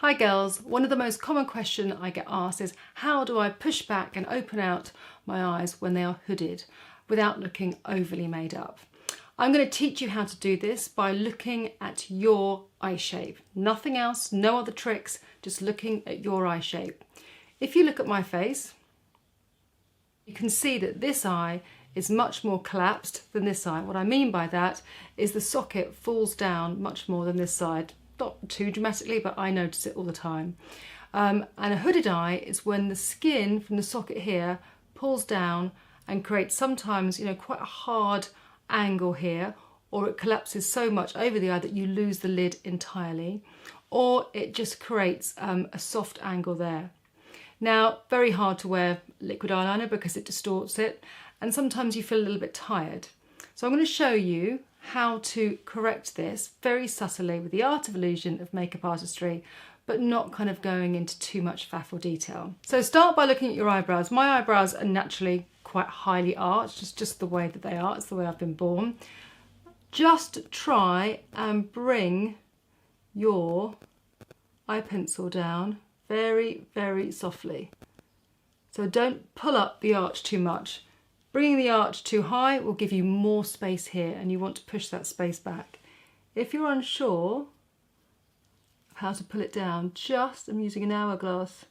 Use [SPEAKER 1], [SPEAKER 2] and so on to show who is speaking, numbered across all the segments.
[SPEAKER 1] Hi girls, one of the most common questions I get asked is how do I push back and open out my eyes when they are hooded without looking overly made up? I'm going to teach you how to do this by looking at your eye shape. Nothing else, no other tricks, just looking at your eye shape. If you look at my face, you can see that this eye is much more collapsed than this eye. What I mean by that is the socket falls down much more than this side. Not too dramatically, but I notice it all the time. And a hooded eye is when the skin from the socket here pulls down and creates sometimes, quite a hard angle here, or it collapses so much over the eye that you lose the lid entirely, or it just creates a soft angle there. Now, very hard to wear liquid eyeliner because it distorts it, and sometimes you feel a little bit tired. So I'm going to show you how to correct this very subtly with the art of illusion of makeup artistry, but not kind of going into too much faff or detail. So start by looking at your eyebrows. My eyebrows are naturally quite highly arched, it's just the way that they are, it's the way I've been born. Just try and bring your eye pencil down very, very softly. So don't pull up the arch too much. Bringing the arch too high will give you more space here, and you want to push that space back. If you're unsure of how to pull it down, I'm using an hourglass,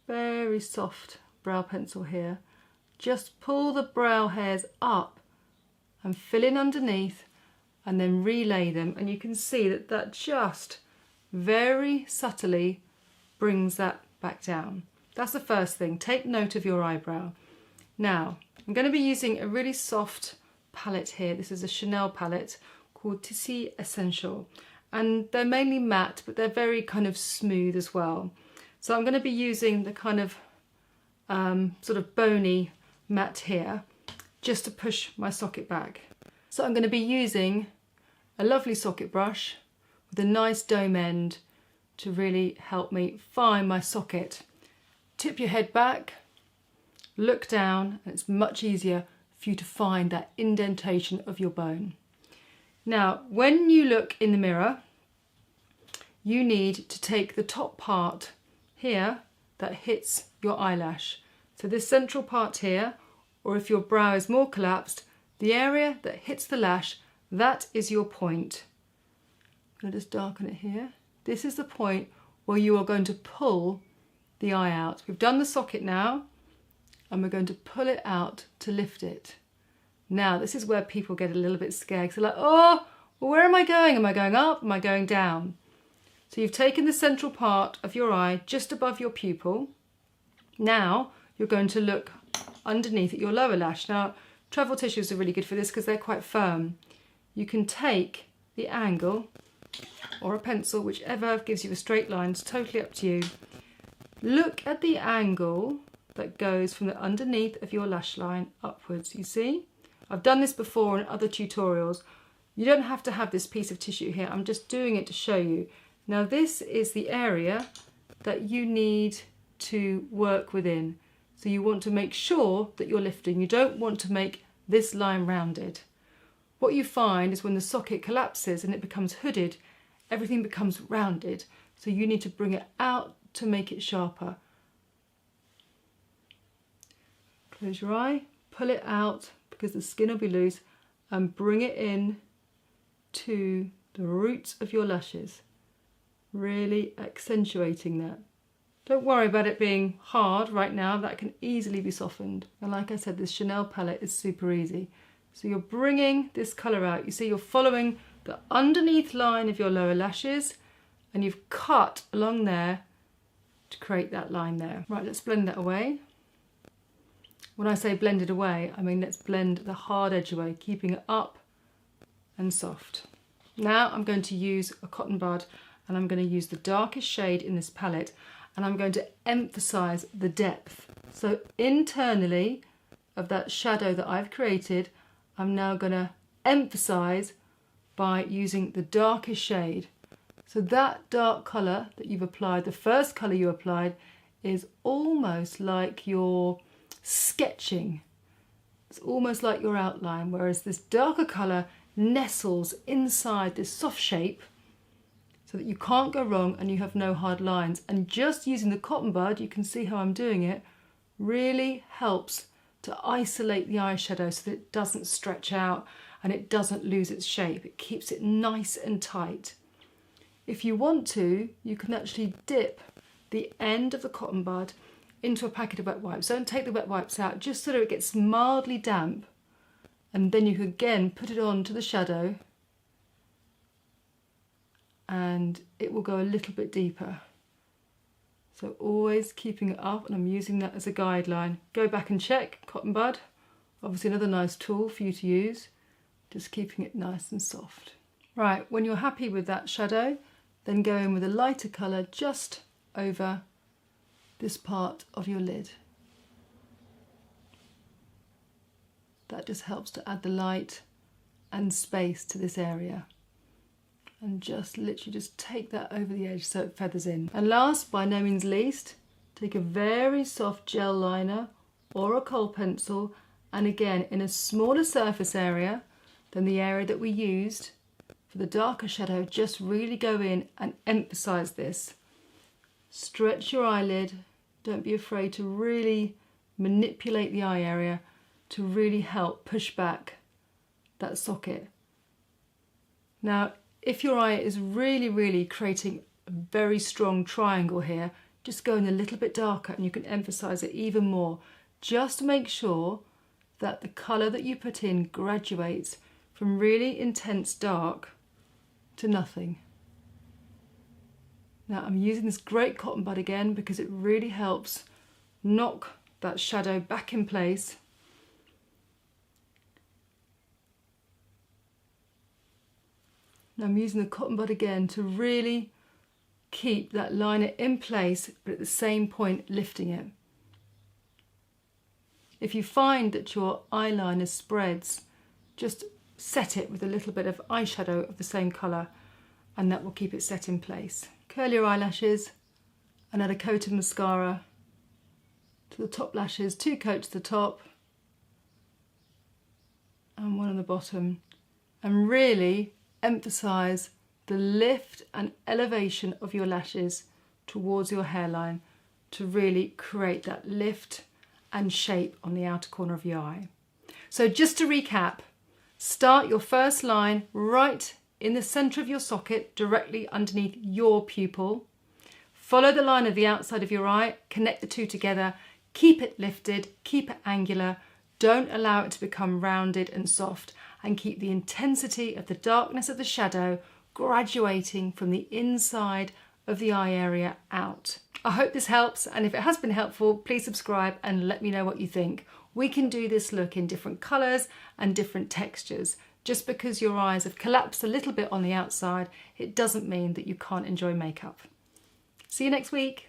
[SPEAKER 1] very soft brow pencil here. Just pull the brow hairs up and fill in underneath and then relay them, and you can see that that just very subtly brings that back down. That's the first thing. Take note of your eyebrow. Now, I'm going to be using a really soft palette here. This is a Chanel palette called Tissi Essential, and they're mainly matte, but they're very kind of smooth as well. So I'm going to be using the kind of sort of bony matte here just to push my socket back. So I'm going to be using a lovely socket brush with a nice dome end to really help me find my socket. Tip your head back, look down, and it's much easier for you to find that indentation of your bone. Now, when you look in the mirror, you need to take the top part here that hits your eyelash. So this central part here, or if your brow is more collapsed, the area that hits the lash, that is your point. I'm going to just darken it here. This is the point where you are going to pull the eye out. We've done the socket now, and we're going to pull it out to lift it. Now, this is where people get a little bit scared. So like, oh, well, where am I going? Am I going up? Am I going down? So you've taken the central part of your eye just above your pupil. Now you're going to look underneath at your lower lash. Now, travel tissues are really good for this because they're quite firm. You can take the angle or a pencil, whichever gives you a straight line. It's totally up to you. Look at the angle that goes from the underneath of your lash line upwards. You see? I've done this before in other tutorials. You don't have to have this piece of tissue here. I'm just doing it to show you. Now this is the area that you need to work within. So you want to make sure that you're lifting. You don't want to make this line rounded. What you find is when the socket collapses and it becomes hooded, everything becomes rounded. So you need to bring it out to make it sharper. Close your eye, pull it out because the skin will be loose, and bring it in to the roots of your lashes, really accentuating that. Don't worry about it being hard right now, that can easily be softened. And like I said, this Chanel palette is super easy. So you're bringing this colour out. You see you're following the underneath line of your lower lashes, and you've cut along there to create that line there. Right, let's blend that away. When I say blend it away, I mean let's blend the hard edge away, keeping it up and soft. Now I'm going to use a cotton bud, and I'm going to use the darkest shade in this palette, and I'm going to emphasize the depth. So internally of that shadow that I've created, I'm now going to emphasize by using the darkest shade. So that dark colour that you've applied, the first colour you applied, is almost like you're sketching. It's almost like your outline, whereas this darker colour nestles inside this soft shape so that you can't go wrong and you have no hard lines. And just using the cotton bud, you can see how I'm doing it, really helps to isolate the eyeshadow so that it doesn't stretch out and it doesn't lose its shape. It keeps it nice and tight. If you want to, you can actually dip the end of the cotton bud into a packet of wet wipes. Don't take the wet wipes out, just so that it gets mildly damp, and then you can again put it on to the shadow and it will go a little bit deeper. So always keeping it up, and I'm using that as a guideline. Go back and check, cotton bud, obviously another nice tool for you to use, just keeping it nice and soft. Right, when you're happy with that shadow, then go in with a lighter colour just over this part of your lid. That just helps to add the light and space to this area. And just literally just take that over the edge so it feathers in. And last, by no means least, take a very soft gel liner or a kohl pencil, and again in a smaller surface area than the area that we used for the darker shadow, just really go in and emphasize this. Stretch your eyelid, don't be afraid to really manipulate the eye area to really help push back that socket. Now, if your eye is really creating a very strong triangle here, just go in a little bit darker and you can emphasize it even more. Just make sure that the colour that you put in graduates from really intense dark to nothing. Now I'm using this great cotton bud again because it really helps knock that shadow back in place. Now I'm using the cotton bud again to really keep that liner in place, but at the same point lifting it. If you find that your eyeliner spreads, just set it with a little bit of eyeshadow of the same colour, and that will keep it set in place. Curl your eyelashes and add a coat of mascara to the top lashes, 2 coats to the top and 1 on the bottom, and really emphasize the lift and elevation of your lashes towards your hairline to really create that lift and shape on the outer corner of your eye. So just to recap, start your first line right in the center of your socket, directly underneath your pupil. Follow the line of the outside of your eye, connect the two together, keep it lifted, keep it angular, don't allow it to become rounded and soft, and keep the intensity of the darkness of the shadow graduating from the inside of the eye area out. I hope this helps, and if it has been helpful, please subscribe and let me know what you think. We can do this look in different colours and different textures. Just because your eyes have collapsed a little bit on the outside, it doesn't mean that you can't enjoy makeup. See you next week.